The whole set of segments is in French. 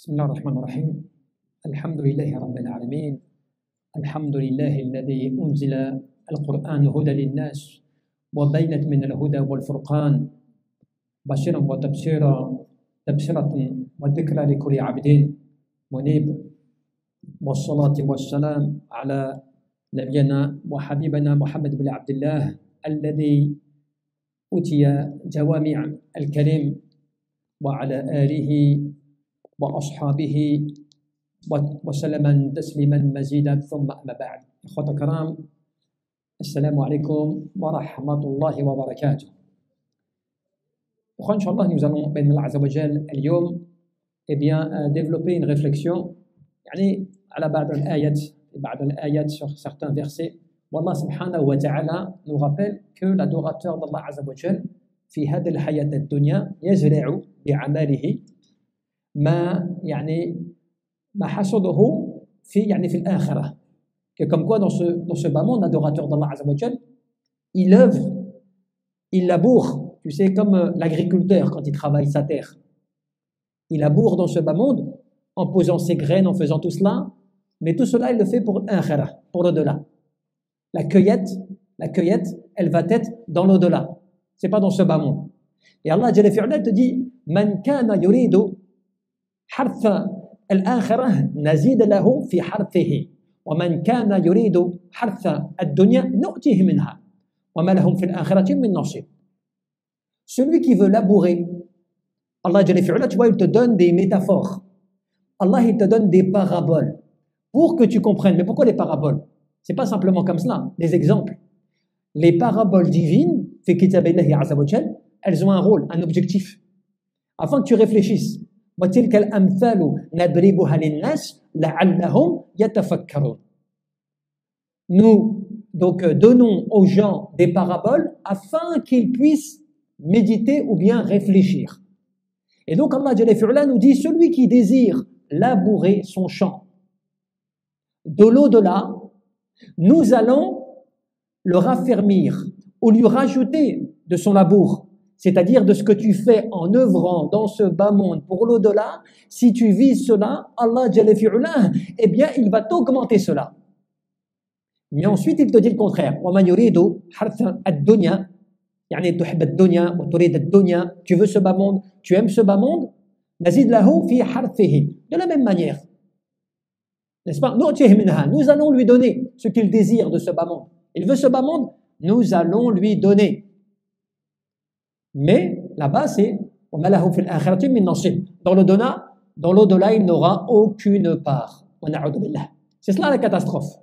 بسم الله الرحمن الرحيم. الحمد لله رب العالمين. الحمد لله الذي أنزل القرآن هدى للناس وبينت من الهدى والفرقان بشيرا وتبشيرا تبشرة وذكرى لكل عبد منيب، والصلاة والسلام على نبينا وحبيبنا محمد بن عبد الله الذي أوتي جوامع الكلم وعلى آله وأصحابه وسلم تسليما مزيدا، ثم أما بعد. إخوة الكرام، السلام عليكم ورحمة الله وبركاته. إن شاء الله nous allons بإذن الله عز وجل اليوم développer une réflexion يعني على بعض الآيات sur certains versets. والله سبحانه وتعالى nous rappelle que l'adorateur d'Allah عز وجل في هذه الحياة الدنيا يزرع بعمله ما حصده في الآخرة. Que comme quoi dans ce bas monde, l'adorateur d'Allah Azza wa Jal, il œuvre, il laboure, tu sais, comme l'agriculteur quand il travaille sa terre. Il laboure dans ce bas monde en posant ses graines, en faisant tout cela, mais tout cela il le fait pour l'akhirah, pour l'au-delà. La cueillette, elle va être dans l'au-delà. C'est pas dans ce bas monde. Et Allah Jalla fi'ala te dit Man kana yuridu حرث الآخرة نزيد له في حرثه ومن كان يريد حرث الدنيا نؤتيه منها وما لهم في الآخرة من نصيب. Celui qui veut labourer, Allah Jalla fi'ala, tu vois, il te donne des métaphores. Allah, il te donne des paraboles pour que tu comprennes. Mais pourquoi les paraboles? C'est pas simplement comme cela, des exemples. Les paraboles divines, fi kitabillahi azza wa jal, elles ont un rôle, un objectif, afin que tu réfléchisses. وتلك الأمثال نضربها للناس لعلهم يتفكرون. Nous donc donnons aux gens des paraboles afin qu'ils puissent méditer ou bien réfléchir. Et donc Allah Jalla fi'ala nous dit celui qui désire labourer son champ de l'au-delà, nous allons le raffermir ou lui rajouter de son labour. C'est-à-dire de ce que tu fais en œuvrant dans ce bas monde pour l'au-delà, si tu vises cela, Allah Jalla fi'ala, eh bien, il va t'augmenter cela. Mais ensuite, il te dit le contraire. وَمَنْ يُرِيدُ حَرْثَ الدُّنْيَا يعني تحب الدنيا وتريد الدنيا, tu veux ce bas monde, tu aimes ce bas monde, نَزِدْ لَهُ فِي حَرْثِهِ. De la même manière, n'est-ce pas? نُؤْتِهِ مِنْهَا. Nous allons lui donner ce qu'il désire de ce bas monde. Il veut ce bas monde, nous allons lui donner. Mais là-bas, c'est dans l'au-delà, il n'aura aucune part. C'est cela la catastrophe.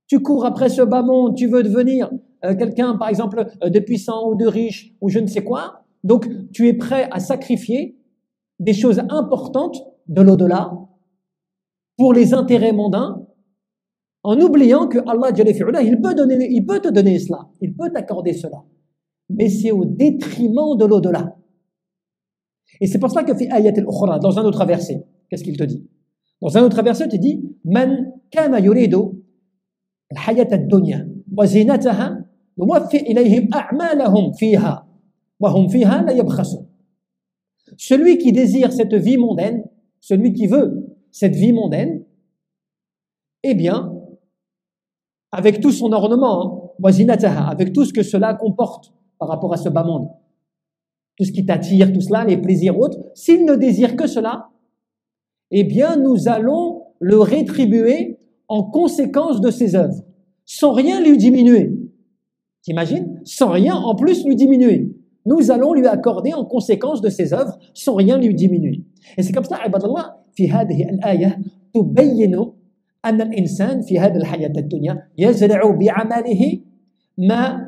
Tu cours après ce bas monde, tu veux devenir quelqu'un, par exemple, de puissant ou de riche ou je ne sais quoi. Donc, tu es prêt à sacrifier des choses importantes de l'au-delà pour les intérêts mondains, en oubliant que Allah Jalla fi'ala, il peut te donner cela, il peut t'accorder cela. Mais c'est au détriment de l'au-delà. Et c'est pour cela que fi ayat al-ukhra, dans un autre verset, qu'est-ce qu'il te dit? Dans un autre verset, il dit Man kana yuridu al-hayat ad-dunya wa zinataha nuwaffi ilayhim a'malahum fiha wa hum fiha la yabkhasun. Celui qui désire cette vie mondaine, celui qui veut cette vie mondaine, eh bien, avec tout son ornement, wa zinataha, avec tout ce que cela comporte, par rapport à ce bas monde, tout ce qui t'attire, tout cela, les plaisirs autres, s'il ne désire que cela, eh bien nous allons le rétribuer en conséquence de ses œuvres, sans rien lui diminuer. T'imagines? Sans rien en plus lui diminuer. Nous allons lui accorder en conséquence de ses œuvres, sans rien lui diminuer. Et c'est comme ça, ibadallah, fi hadhihi al-ayah tubayyinu anna al-insan fi hadhihi al-hayat ad-dunya yazra'u bi'amalihi ma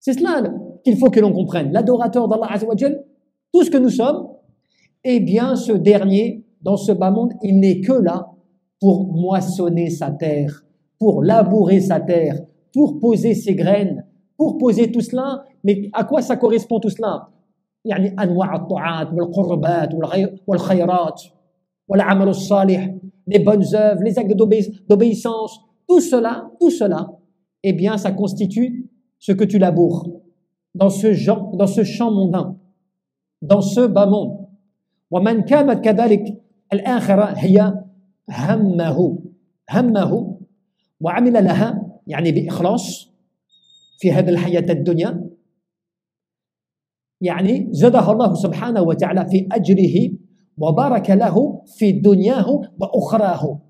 c'est cela qu'il faut que l'on comprenne. L'adorateur d'Allah Azza wa Jal, tout ce que nous sommes, eh bien ce dernier, dans ce bas monde, il n'est que là pour moissonner sa terre, pour labourer sa terre, pour poser ses graines, pour poser tout cela. Mais à quoi ça correspond tout cela? يعني أنواع الطاعات والقربات والخيرات والعمل الصالح, les bonnes œuvres, les actes d'obéissance. Tout cela, eh bien, ça constitue ce que tu laboures dans ce champ mondain. dans ce bas monde. ومن كانت كذلك الآخرة هي همه وعمل لها يعني بإخلاص في هذه الحياة الدنيا يعني زادها الله سبحانه وتعالى في أجره وبارك له في دنياه وأخراه.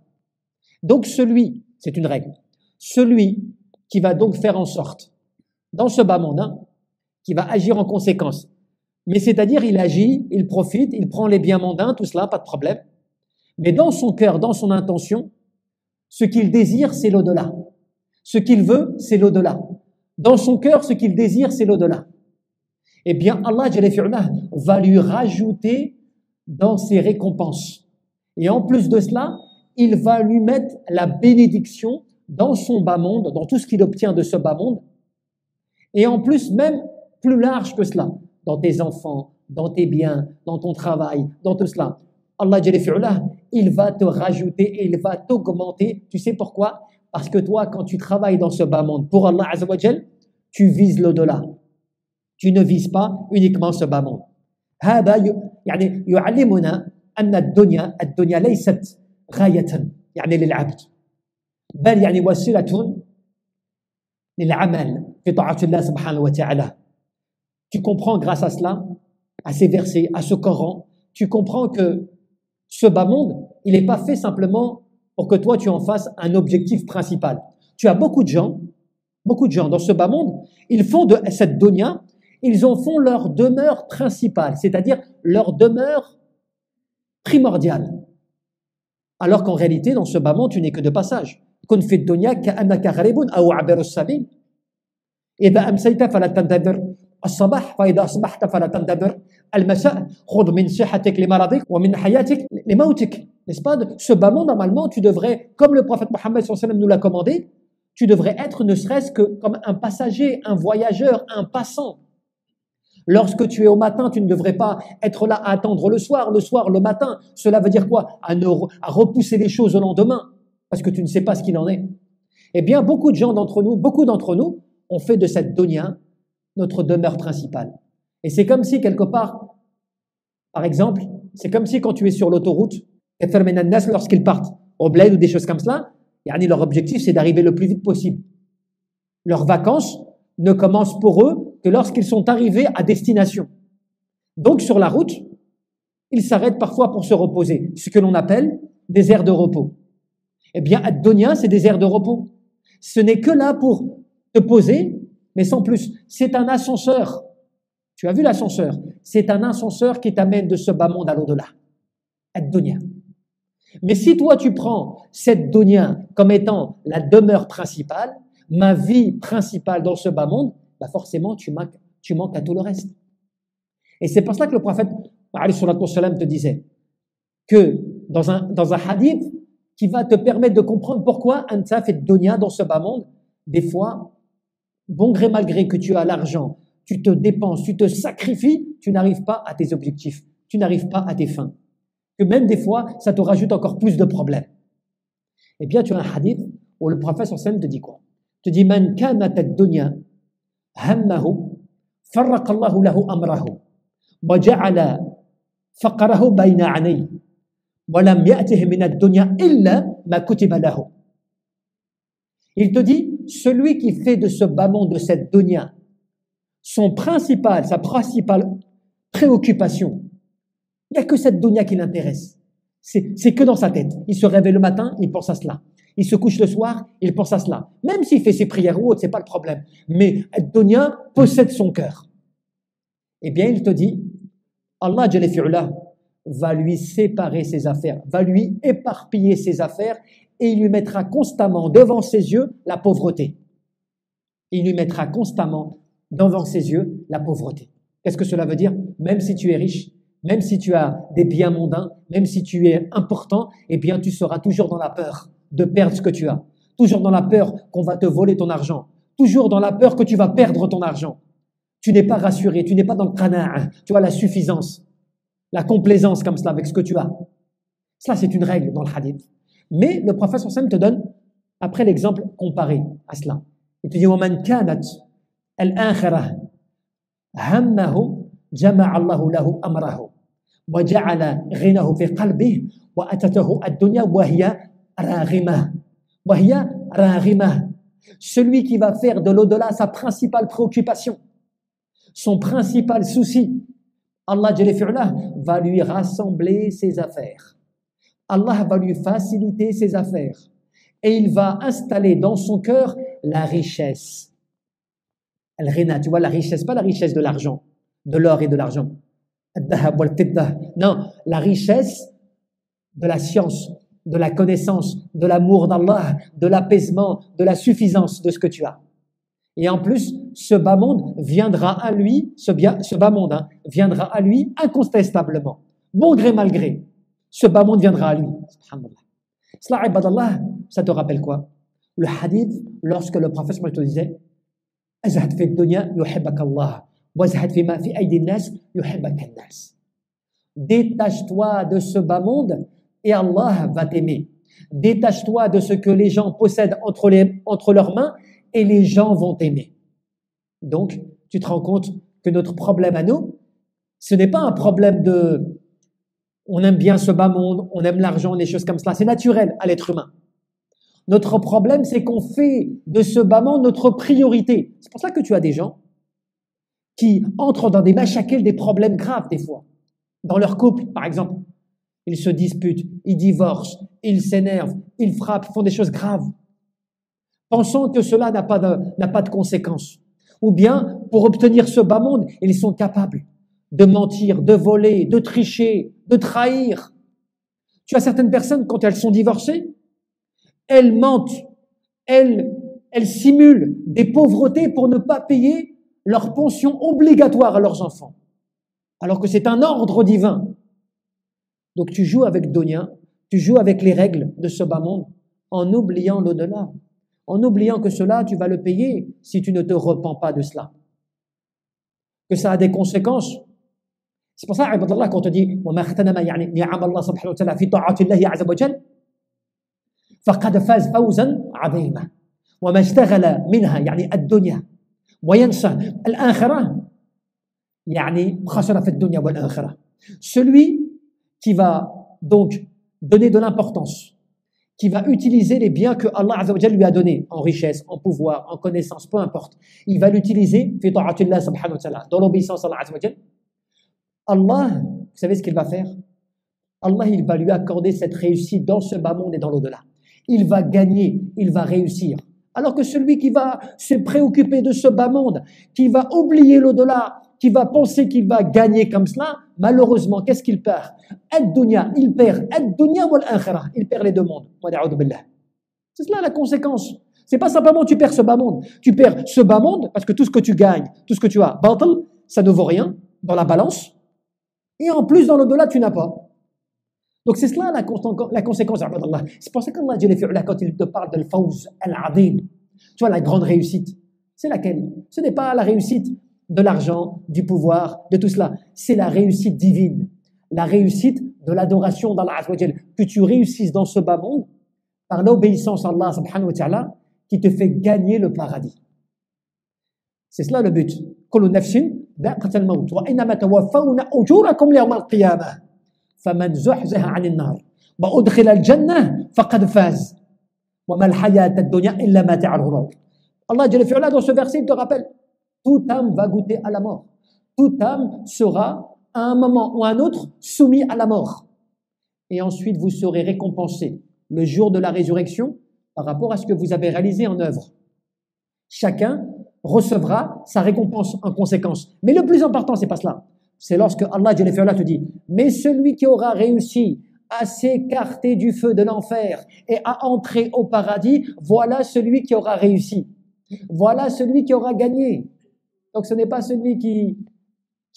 Donc celui, c'est une règle, celui qui va donc faire en sorte dans ce bas monde, qui va agir en conséquence. Mais c'est-à-dire, il agit, il profite, il prend les biens mondains, tout cela, pas de problème. Mais dans son cœur, dans son intention, ce qu'il désire, c'est l'au-delà. Ce qu'il veut, c'est l'au-delà. Dans son cœur, ce qu'il désire, c'est l'au-delà. Eh bien, Allah Jalla fi'ala va lui rajouter dans ses récompenses. Et en plus de cela, il va lui mettre la bénédiction dans son bas monde, dans tout ce qu'il obtient de ce bas monde. Et en plus, même plus large que cela, dans tes enfants, dans tes biens, dans ton travail, dans tout cela. Allah Jalla fi'ala, il va te rajouter et il va t'augmenter. Tu sais pourquoi? Parce que toi, quand tu travailles dans ce bas monde pour Allah Azza wa Jal, tu vises l'au-delà. Tu ne vises pas uniquement ce bas monde. هذا يعني يعلمنا أن الدنيا ليست غاية يعني للعبد بل يعني وسيلة للعمل في طاعة الله سبحانه وتعالى. Tu comprends grâce à cela, à ces versets, à ce Coran, tu comprends que ce bas monde, il n'est pas fait simplement pour que toi tu en fasses un objectif principal. Tu as beaucoup de gens dans ce bas monde, ils font de cette dunya, ils en font leur demeure principale, c'est-à-dire leur demeure primordiale. Alors qu'en réalité, dans ce bas monde, tu n'es que de passage. كن في الدنيا كأنك غريب أو عابر السبيل. إذا أمسيت فلا تنتظر الصباح فإذا أصبحت فلا تنتظر المساء. خذ من صحتك لمرضك ومن حياتك لموتك. N'est-ce pas? Ce bas monde, normalement, tu devrais, comme le prophète Mohammed sallallahu alayhi wa sallam nous l'a commandé, tu devrais être ne serait-ce que comme un passager, un voyageur, un passant. Lorsque tu es au matin, tu ne devrais pas être là à attendre le soir, le matin. Cela veut dire quoi? À repousser les choses au lendemain, parce que tu ne sais pas ce qu'il en est. Eh bien, beaucoup d'entre nous, ont fait de cette dunya notre demeure principale. Et c'est comme si, quelque part, par exemple, c'est comme si quand tu es sur l'autoroute, lorsqu'ils partent au bled ou des choses comme cela, leur objectif, c'est d'arriver le plus vite possible. Leurs vacances ne commencent pour eux que lorsqu'ils sont arrivés à destination. Donc, sur la route, ils s'arrêtent parfois pour se reposer, ce que l'on appelle des aires de repos. Eh bien, ad-dunya, c'est des aires de repos. Ce n'est que là pour te poser, mais sans plus. C'est un ascenseur. Tu as vu l'ascenseur? C'est un ascenseur qui t'amène de ce bas monde à l'au-delà. Ad-dunya. Mais si toi, tu prends cette dunya comme étant la demeure principale, ma vie principale dans ce bas monde, bah forcément, tu manques à tout le reste. Et c'est pour cela que le prophète, alayhi salatu wassalam, te disait que dans un hadith qui va te permettre de comprendre pourquoi anta fait dunya dans ce bas monde, des fois, bon gré mal gré que tu as l'argent, tu te dépenses, tu te sacrifies, tu n'arrives pas à tes objectifs, tu n'arrives pas à tes fins. Que même des fois, ça te rajoute encore plus de problèmes. Eh bien, tu as un hadith où le prophète sallallahu alayhi wa sallam te dit quoi? Te dit man kanat ad-dunya hammahu farraqa Allahu lahu amrahu wa ja'ala faqrahu bayna 'anayhi wa lam ya'tihi min ad-dunya illa ma kutiba lahu. Il te dit, celui qui fait de ce bas monde, de cette dunya, sa principale préoccupation, il n'y a que cette dunya qui l'intéresse. C'est que dans sa tête. Il se réveille le matin, il pense à cela. Il se couche le soir, il pense à cela. Même s'il fait ses prières ou autre, c'est pas le problème. Mais dunya possède son cœur. Eh bien, il te dit, Allah Jalla fi'ala va lui séparer ses affaires, va lui éparpiller ses affaires et il lui mettra constamment devant ses yeux la pauvreté. Il lui mettra constamment devant ses yeux la pauvreté. Qu'est-ce que cela veut dire? Même si tu es riche, même si tu as des biens mondains, même si tu es important, eh bien tu seras toujours dans la peur de perdre ce que tu as. Toujours dans la peur qu'on va te voler ton argent. Toujours dans la peur que tu vas perdre ton argent. Tu n'es pas rassuré, tu n'es pas dans le qana'a, tu as la suffisance, la complaisance comme cela avec ce que tu as. Cela, c'est une règle dans le hadith. Mais le prophète sallallahu alayhi wa sallam te donne, après l'exemple comparé à cela, il te dit وَمَنْ كَانَتْ الْآخِرَةِ هَمَّهُ جمع الله له أمره وجعل غناه في قلبه وأتته الدنيا وهي راغمة وهي راغمة. Celui qui va faire de l'au-delà sa principale préoccupation, son principal souci, Allah Jalla fi'ala va lui rassembler ses affaires. Allah va lui faciliter ses affaires. Et il va installer dans son cœur la richesse. Al-ghina, tu vois la richesse, pas la richesse de l'argent, de l'or et de l'argent. Non, la richesse de la science, de la connaissance, de l'amour d'Allah, de l'apaisement, de la suffisance de ce que tu as. Et en plus, ce bas monde viendra à lui, ce bas monde viendra à lui incontestablement, bon gré mal gré. Ce bas monde viendra à lui. Subhanallah. Cela, ibadallah, ça te rappelle quoi? Le hadith, lorsque le prophète te disait Azhad fi dunya yuhibbaka Allah, wazhad fi ma fi aydi nas yuhibbaka an-nas. Détache-toi de ce bas monde et Allah va t'aimer. Détache-toi de ce que les gens possèdent entre leurs mains et les gens vont t'aimer. Donc, tu te rends compte que notre problème à nous, ce n'est pas un problème de on aime bien ce bas monde, on aime l'argent, des choses comme cela. C'est naturel à l'être humain. Notre problème, c'est qu'on fait de ce bas monde notre priorité. C'est pour ça que tu as des gens qui entrent dans des machakels, des problèmes graves des fois. Dans leur couple, par exemple. Ils se disputent, ils divorcent, ils s'énervent, ils frappent, ils font des choses graves. Pensant que cela n'a pas de conséquences. Ou bien, pour obtenir ce bas monde, ils sont capables de mentir, de voler, de tricher, de trahir. Tu as certaines personnes, quand elles sont divorcées, elles mentent, elles simulent des pauvretés pour ne pas payer leur pension obligatoire à leurs enfants. Alors que c'est un ordre divin. Donc tu joues avec Dunya, tu joues avec les règles de ce bas monde en oubliant l'au-delà. En oubliant que cela, tu vas le payer si tu ne te repens pas de cela. Que ça a des conséquences. C'est pour ça, ibadallah, quand on dit وَمَا اغْتَنَمَ يعني نِعَمَ اللَّهِ سبحانه وتعالى في طاعة الله عز وجل فقد فاز فوزا عظيما وما اشتغل منها يعني الدنيا وينسى الآخرة يعني خسر في الدنيا والآخرة. Celui qui va donc donner de l'importance, qui va utiliser les biens que Allah Azza wa Jalla lui a donnés, en richesse, en pouvoir, en connaissance, peu importe. Il va l'utiliser, fi ta'atillah subhanahu wa ta'ala, dans l'obéissance à Allah Azza wa Jalla. Allah, vous savez ce qu'il va faire? Allah, il va lui accorder cette réussite dans ce bas monde et dans l'au-delà. Il va gagner, il va réussir. Alors que celui qui va se préoccuper de ce bas monde, qui va oublier l'au-delà, qui va penser qu'il va gagner comme cela, malheureusement, qu'est-ce qu'il perd? Ad-dunya, il perd ad-dunya wal-akhirah, il perd les deux mondes. C'est cela la conséquence. C'est pas simplement tu perds ce bas monde, tu perds ce bas monde parce que tout ce que tu gagnes, tout ce que tu as, batil, ça ne vaut rien dans la balance, et en plus dans l'au-delà tu n'as pas. Donc c'est cela la conséquence. C'est pour ça qu'Allah, quand il te parle de l'fawz al-azim, tu vois la grande réussite, c'est laquelle? Ce n'est pas la réussite de l'argent, du pouvoir, de tout cela. C'est la réussite divine, la réussite de l'adoration d'Allah Azza wa Jalla, que tu réussisses dans ce bas monde par l'obéissance à Allah subhanahu wa ta'ala qui te fait gagner le paradis. C'est cela le but. Kullu nafsin dha'iqatul maut wa innama tawaffawna ujurakum yawm al-qiyamah faman zuhziha 'anil nar wa udkhila al-jannah faqad faz wa ma al-hayata ad-dunya illa mata'ul ghurur. Allah Jalla fi'ala dans ce verset il te rappelle, toute âme va goûter à la mort. Toute âme sera à un moment ou à un autre soumis à la mort. Et ensuite vous serez récompensé le jour de la résurrection par rapport à ce que vous avez réalisé en œuvre. Chacun recevra sa récompense en conséquence. Mais le plus important, c'est pas cela. C'est lorsque Allah Jalla fi'ala te dit, mais celui qui aura réussi à s'écarter du feu de l'enfer et à entrer au paradis, voilà celui qui aura réussi. Voilà celui qui aura gagné. Donc ce n'est pas celui qui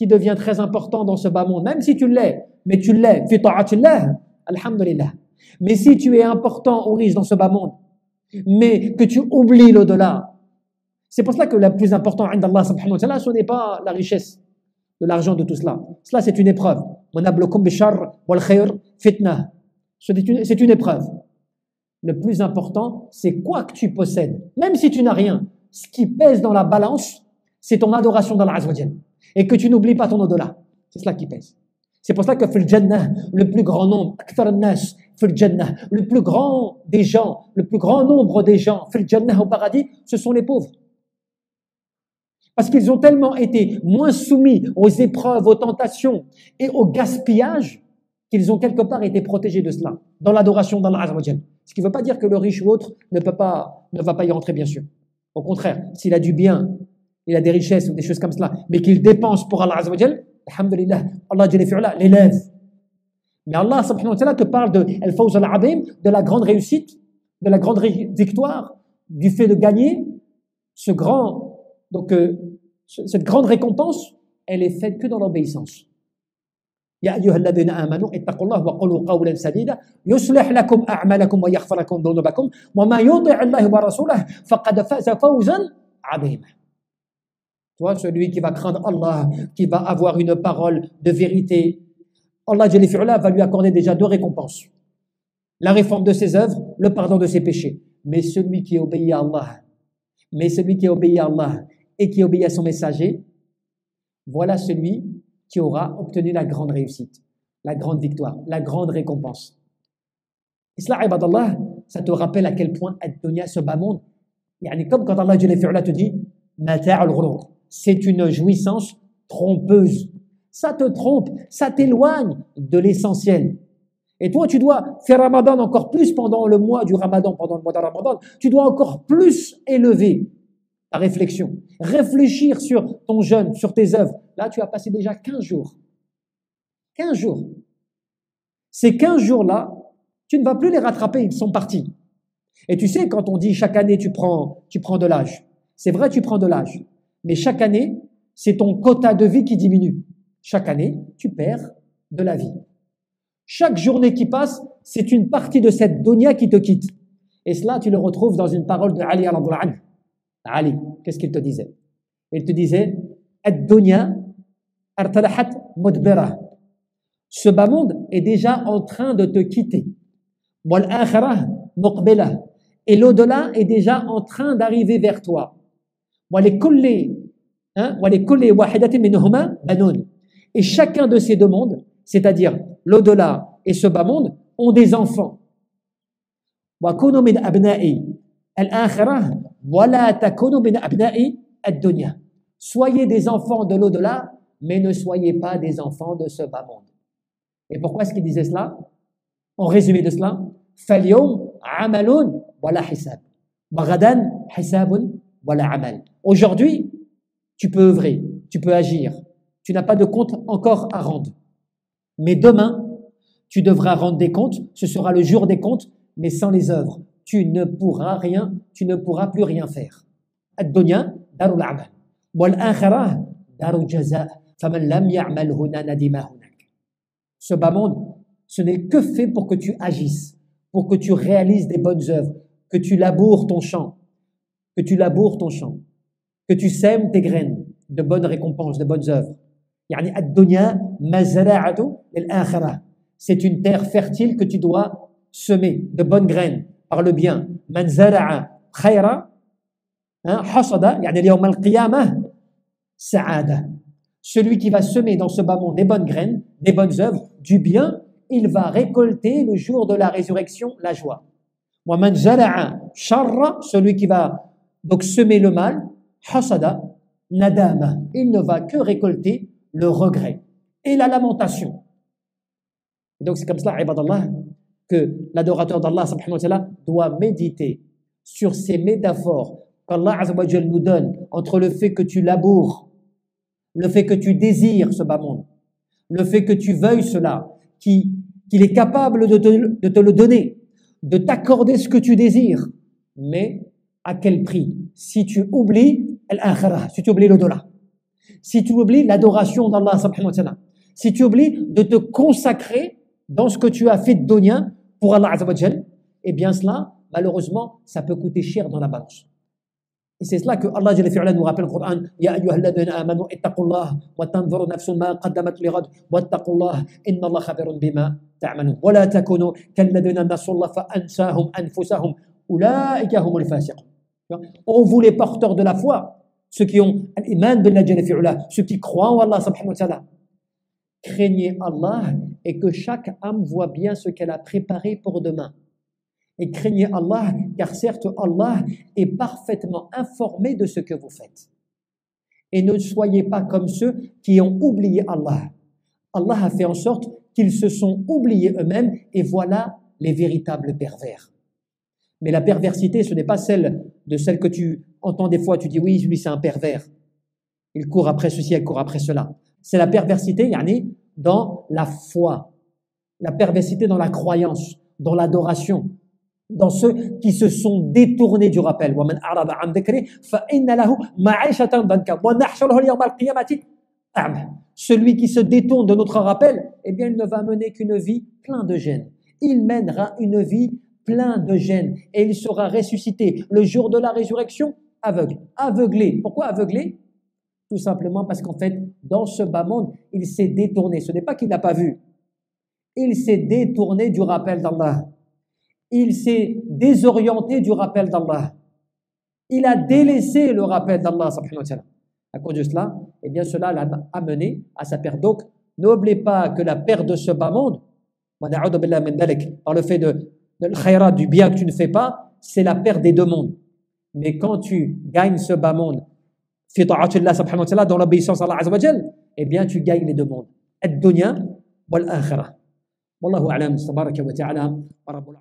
devient très important dans ce bas monde, même si tu l'es, mais tu l'es, fi ta'atillah, alhamdulillah. Mais si tu es important ou riche dans ce bas monde, mais que tu oublies l'au-delà, c'est pour cela que le plus important d'Allah subhanahu wa ta'ala, ce n'est pas la richesse, de l'argent, de tout cela. Cela c'est une épreuve. C'est une épreuve. Le plus important, c'est quoi que tu possèdes. Même si tu n'as rien, ce qui pèse dans la balance, c'est ton adoration d'Allah Azza wa Jalla. et que tu n'oublies pas ton au-delà. C'est cela qui pèse. C'est pour ça que fil Jannah, le plus grand nombre, akthar nas fil Jannah, le plus grand des gens, le plus grand nombre des gens fil Jannah au paradis, ce sont les pauvres. Parce qu'ils ont tellement été moins soumis aux épreuves, aux tentations et au gaspillage qu'ils ont quelque part été protégés de cela, dans l'adoration d'Allah Azza wa Jal. Ce qui ne veut pas dire que le riche ou autre ne va pas y rentrer, bien sûr. Au contraire, s'il a du bien, il a des richesses ou des choses comme cela, mais qu'il dépense pour Allah Azza wa Jal, alhamdulillah, Allah Jalla fi'ala l'élève. Mais Allah subhanahu wa ta'ala te parle de al-fawz al-azim, de la grande réussite, de la grande victoire, du fait de gagner ce grand. Donc, cette grande récompense, elle est faite que dans l'obéissance. يا أيها الذين آمنوا اتقوا الله وقولوا قولا سديدا يصلح لكم أعمالكم ويغفر لكم ذنوبكم وما يطع الله ورسوله فقد فاز فوزا عظيما. Toi, celui qui va craindre Allah, qui va avoir une parole de vérité, Allah Jalla fi'ala va lui accorder déjà 2 récompenses. La réforme de ses œuvres, le pardon de ses péchés. Mais celui qui obéit à Allah, et qui obéit à son messager, voilà celui qui aura obtenu la grande réussite, la grande victoire, la grande récompense. Et cela, ibadallah, ça te rappelle à quel point ad-dunya, ce bas monde, comme quand Allah te dit mata' al-ghurur, c'est une jouissance trompeuse. Ça te trompe, ça t'éloigne de l'essentiel. Et toi, tu dois faire Ramadan encore plus pendant le mois du Ramadan, pendant le mois de Ramadan, tu dois encore plus élever ta réflexion, réfléchir sur ton jeûne, sur tes œuvres. Là, tu as passé déjà 15 jours. 15 jours. Ces 15 jours-là, tu ne vas plus les rattraper, ils sont partis. Et tu sais, quand on dit chaque année, tu prends de l'âge. C'est vrai, tu prends de l'âge. Mais chaque année, c'est ton quota de vie qui diminue. Chaque année, tu perds de la vie. Chaque journée qui passe, c'est une partie de cette dunya qui te quitte. Et cela, tu le retrouves dans une parole de Ali al-Adla'an. Ali, qu'est-ce qu'il te disait? Il te disait ad-dunya artalahat mudbira. Ce bas monde est déjà en train de te quitter. Wal akhirah muqbila. Et l'au-delà est déjà en train d'arriver vers toi. Wa li kulli wahidatin minhuma banun. Et chacun de ces 2 mondes, c'est-à-dire l'au-delà et ce bas monde, ont des enfants. Wa kunu min abna'i al-akhirah wa la takunu min abna'i ad-dunya. Soyez des enfants de l'au-delà, mais ne soyez pas des enfants de ce bas monde. Et pourquoi est-ce qu'il disait cela? En résumé de cela, فَالْيَوْمْ عَمَلٌ وَلَا حِسَابٌ وَغَدًا حِسَابٌ وَلَا عَمَلٌ. Aujourd'hui, tu peux œuvrer, tu peux agir, tu n'as pas de compte encore à rendre. Mais demain, tu devras rendre des comptes, ce sera le jour des comptes, mais sans les œuvres. Tu ne pourras plus rien faire. Ad-dunya darul amal wal akhirah darul jaza faman lam ya'mal huna nadima hunak. Ce bas monde, ce n'est que fait pour que tu agisses, pour que tu réalises des bonnes œuvres, que tu laboures ton champ, que tu sèmes tes graines de bonnes récompenses, de bonnes œuvres. Yani ad-dunya mazra'atu lil-akhirah. C'est une terre fertile que tu dois semer de bonnes graines par le bien. Man zara'a khayra hasada, yani yawm al-qiyamah sa'ada. Celui qui va semer dans ce bas monde des bonnes graines, des bonnes œuvres, du bien, il va récolter le jour de la résurrection la joie. Wa man zara'a sharra, celui qui va donc semer le mal, hasada nadama, il ne va que récolter le regret et la lamentation. Et donc c'est comme cela, ibadallah, que l'adorateur d'Allah subhanahu wa ta'ala doit méditer sur ces métaphores qu'Allah azza wa jalla nous donne entre le fait que tu laboures, le fait que tu désires ce bas monde, le fait que tu veuilles cela, qu'il est capable de te le donner, de t'accorder ce que tu désires, mais à quel prix? Si tu oublies al-akhirah, si tu oublies l'au-delà, si tu oublies l'adoration d'Allah subhanahu wa ta'ala, si tu oublies de te consacrer dans ce que tu as fait de dunya pour Allah azza wa jalla, eh bien cela, malheureusement, ça peut coûter cher dans la balance. Et c'est cela que Allah Jalla fi'ala nous rappelle le Coran. Ya ayyuhalladhina amanu ittaqullah wa tanzuru nafsun ma qaddamat lighad wattaqullah inna Allah khabirun bima ta'malun. Wa la takunu kalladhina nasullah fa ansahum anfusahum ulaika humul fasiqun. Oh vous les porteurs de la foi, ceux qui ont l'iman billah jalla fi'ula, ceux qui croient en Allah subhanahu wa ta'ala. Craignez Allah et que chaque âme voit bien ce qu'elle a préparé pour demain. Et craignez Allah, car certes Allah est parfaitement informé de ce que vous faites. Et ne soyez pas comme ceux qui ont oublié Allah. Allah a fait en sorte qu'ils se sont oubliés eux-mêmes et voilà les véritables pervers. Mais la perversité, ce n'est pas celle que tu entends des fois, tu dis oui, lui c'est un pervers. Il court après ceci, il court après cela. C'est la perversité, yani, dans la foi, la perversité dans la croyance, dans l'adoration, dans ceux qui se sont détournés du rappel. Celui qui se détourne de notre rappel, eh bien, il ne va mener qu'une vie pleine de gêne. Il mènera une vie pleine de gêne et il sera ressuscité le jour de la résurrection aveugle. Aveuglé. Pourquoi aveuglé? Tout simplement parce qu'en fait, dans ce bas monde, il s'est détourné. Ce n'est pas qu'il n'a pas vu. Il s'est détourné du rappel d'Allah. Il s'est désorienté du rappel d'Allah. Il a délaissé le rappel d'Allah subhanahu wa ta'ala. À cause de cela, eh bien cela l'a amené à sa perte. Donc, n'oubliez pas que la perte de ce bas monde, par le fait de le khayrat, du bien que tu ne fais pas, c'est la perte des deux mondes. Mais quand tu gagnes ce bas monde, fi ta'atillah subhanahu wa ta'ala, dans l'obéissance à Allah azza wa jal, eh bien tu gagnes les deux mondes, ad-dunya wal akhirah. Wallahu a'lam, tabaraka wa ta'ala, wa rabbul